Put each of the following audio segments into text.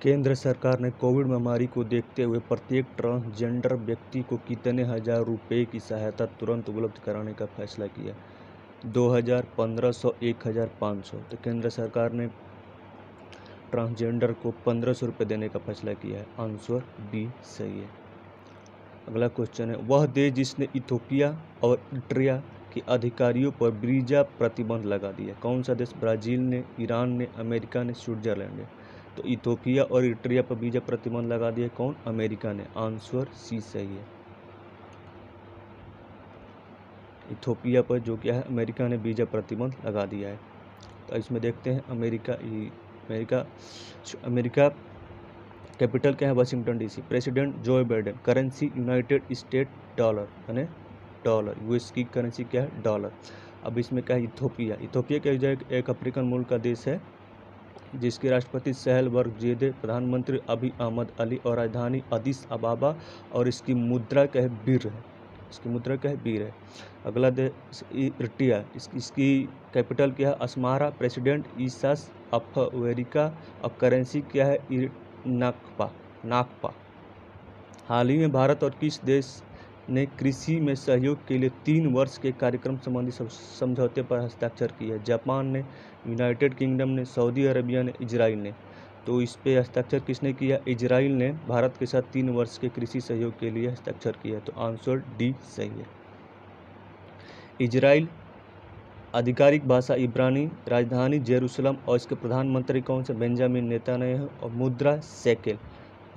केंद्र सरकार ने कोविड महामारी को देखते हुए प्रत्येक ट्रांसजेंडर व्यक्ति को कितने हजार रुपए की सहायता तुरंत उपलब्ध कराने का फैसला किया। 2000, 1500, 1500। तो केंद्र सरकार ने ट्रांसजेंडर को 1500 रुपये देने का फैसला किया है। आंसर बी सही है। अगला क्वेश्चन है, वह देश जिसने इथोपिया और इरिट्रिया के अधिकारियों पर वीजा प्रतिबंध लगा दिया। कौन सा देश? ब्राजील ने, ईरान ने, अमेरिका ने, स्विट्जरलैंड ने। तो इथोपिया और इरिट्रिया पर वीजा प्रतिबंध लगा दिया कौन? अमेरिका ने। आंसर सी सही है। इथोपिया पर जो क्या है, अमेरिका ने वीजा प्रतिबंध लगा दिया है। तो इसमें देखते हैं अमेरिका कैपिटल क्या है? Washington DC. President Joe Biden. Currency United state dollar, यानी डॉलर। यूएस की करेंसी क्या है? डॉलर। अब इसमें क्या है? इथोपिया क्या एक अफ्रीकन मुल्क का देश है जिसके राष्ट्रपति सहल वर्ग जेदे, प्रधानमंत्री अभी अहमद अली और राजधानी अदिस अबाबा, और इसकी मुद्रा क्या है? बीर है। इसकी मुद्रा क्या है? बीर है। अगला देश इरिट्रिया, इसकी कैपिटल क्या है? अस्मारा। प्रेसिडेंट ईसास अफवेरिका। अब करेंसी क्या है? नाकपा। हाल ही में भारत और किस देश ने कृषि में सहयोग के लिए 3 वर्ष के कार्यक्रम संबंधी समझौते पर हस्ताक्षर किया है? जापान ने, यूनाइटेड किंगडम ने, सऊदी अरबिया ने, इजराइल ने। तो इस पे हस्ताक्षर किसने किया? इजराइल ने भारत के साथ 3 वर्ष के कृषि सहयोग के लिए हस्ताक्षर किया। तो आंसर डी सही है। इजराइल आधिकारिक भाषा इब्रानी, राजधानी जेरूसलम, और इसके प्रधानमंत्री कौन से? बेंजामिन नेतन्याहू, और मुद्रा शेकेल,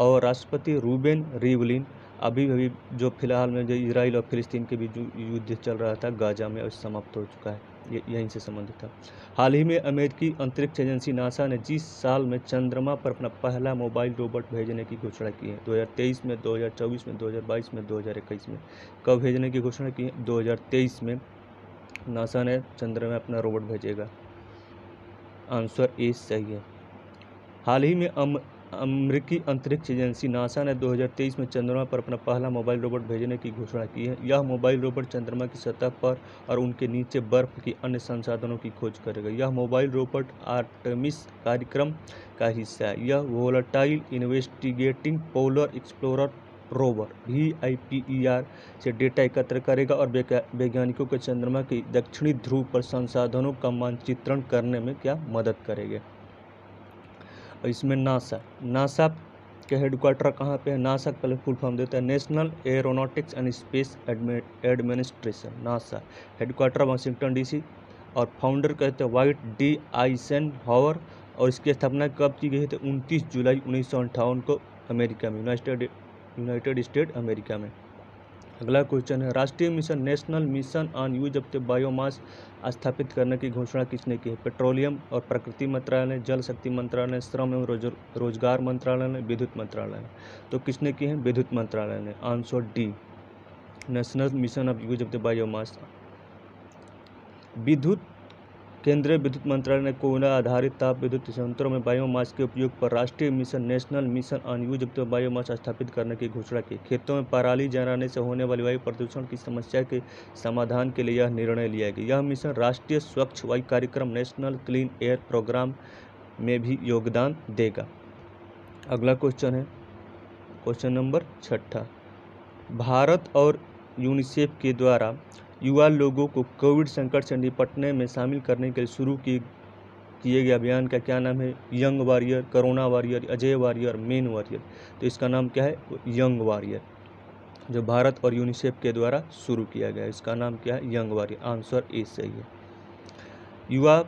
और राष्ट्रपति रूबेन रिवलिन। अभी जो फिलहाल में जो इजराइल और फिलिस्तीन के बीच युद्ध चल रहा था गाजा में, और समाप्त हो चुका है। ये यहीं से संबंधित था। हाल ही में अमेरिकी अंतरिक्ष एजेंसी नासा ने जिस साल में चंद्रमा पर अपना पहला मोबाइल रोबोट भेजने की घोषणा की है? 2023 में, 2024 में, 2022 में, 2021 में। कब भेजने की घोषणा की है? 2023 में नासा ने चंद्रमा में अपना रोबोट भेजेगा। आंसर ए सही है। हाल ही में अमेरिकी अंतरिक्ष एजेंसी नासा ने 2023 में चंद्रमा पर अपना पहला मोबाइल रोबोट भेजने की घोषणा की है। यह मोबाइल रोबोट चंद्रमा की सतह पर और उनके नीचे बर्फ की अन्य संसाधनों की खोज करेगा। यह मोबाइल रोबोट आर्टेमिस कार्यक्रम का हिस्सा है। यह volatile investigating polar explorer rover VIPER से डेटा एकत्र करेगा और वैज्ञानिकों को चंद्रमा के दक्षिणी ध्रुव पर संसाधनों का मानचित्रण करने में क्या मदद करेगा। और इसमें नासा के हेडक्वार्टर कहाँ पे है? नासा का पहले फुल फॉर्म देता है national aeronautics and space administration. NASA headquarter Washington DC, और फाउंडर कहते हैं वाइट डी आइसेनहावर, और इसकी स्थापना कब की गई थी? 29 जुलाई 1958 को अमेरिका में, यूनाइटेड स्टेट अमेरिका में। अगला क्वेश्चन है, राष्ट्रीय mission national mission on use of the biomass स्थापित करने की घोषणा किसने की है? पेट्रोलियम और प्रकृति मंत्रालय, जल शक्ति मंत्रालय, श्रम एवं रोजगार मंत्रालय ने, विद्युत मंत्रालय ने। तो किसने की है? विद्युत मंत्रालय ने। Answer D, national mission of use of the biomass. केंद्रीय विद्युत मंत्रालय ने कोयला आधारित ताप विद्युत संयंत्रों में बायोमास के उपयोग पर राष्ट्रीय mission national mission on use of the biomass स्थापित करने की घोषणा की। खेतों में पराली जलाने से होने वाली वायु प्रदूषण की समस्या के समाधान के लिए यह निर्णय लिया गया। यह मिशन राष्ट्रीय स्वच्छ वायु कार्यक्रम नेशनल क्लीन एयर प्रोग्राम में भी योगदान देगा। अगला क्वेश्चन है क्वेश्चन नंबर 6। भारत और यूनिसेफ के द्वारा युवा लोगों को कोविड संकट से निपटने में शामिल करने के लिए शुरू किए गए अभियान का क्या नाम है? Young warrior, corona warrior, Ajay warrior, main warrior. तो इसका नाम क्या है? यंग वॉरियर, जो भारत और यूनिसेफ के द्वारा शुरू किया गया। इसका नाम क्या है? Young warrior. आंसर ए सही है। युवा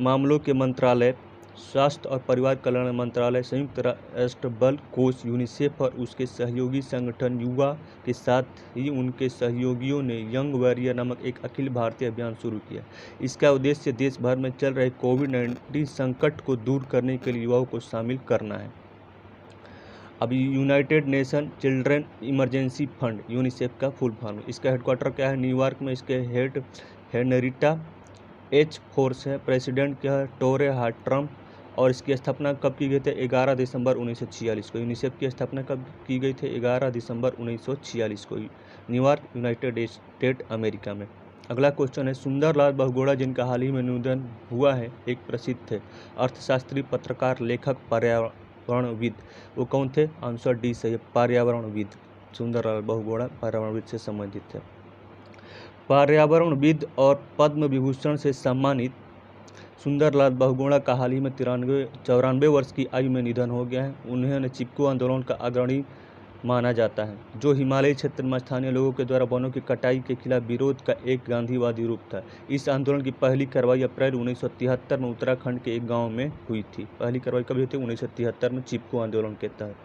मामलों के मंत्रालय, स्वास्थ्य और परिवार कल्याण मंत्रालय, संयुक्त राष्ट्र बल कोष, यूनिसेफ और उसके सहयोगी संगठन युवा के साथ ही उनके सहयोगियों ने यंग वॉरियर नामक एक अखिल भारतीय अभियान शुरू किया। इसका उद्देश्य देश भर में चल रहे कोविड-19 संकट को दूर करने के लिए युवाओं को शामिल करना है। अब United nation children emergency fund, UNICEF का फुल फॉर्म। इसका हेडक्वार्टर क्या है? न्यूयॉर्क में। इसके हेड हेनरिटा H. फोर्स है। प्रेसिडेंट क्या है? टोरे हार्ट्रम, और इसकी स्थापना कब की गई थी? 11 दिसंबर 1946 को। यूनिसेफ की स्थापना कब की गई थी? 11 दिसंबर 1946 को, न्यूयॉर्क, यूनाइटेड स्टेट अमेरिका में। अगला क्वेश्चन है, सुंदरलाल बहुगुणा जिनका हाल ही में निधन हुआ है, एक प्रसिद्ध थे अर्थशास्त्री, पत्रकार, लेखक, पर्यावरणविद। वो कौन थे? आंसर डी सही है, पर्यावरणविद। सुंदरलाल बहुगुणा पर्यावरणविद से संबंधित है। पर्यावरणविद और पद्म विभूषण से सम्मानित सुंदरलाल बहुगुणा का हाल ही में 94 वर्ष की आयु में निधन हो गया है। उन्हें चिपको आंदोलन का अग्रणी माना जाता है, जो हिमालयी क्षेत्र में स्थानीय लोगों के द्वारा वनों की कटाई के खिलाफ विरोध का एक गांधीवादी रूप था। इस आंदोलन की पहली कार्रवाई अप्रैल 1973 में उत्तराखंड के एक गांव में हुई थी। पहली कार्रवाई कब हुई थी? 1973 में चिपको आंदोलन के तहत।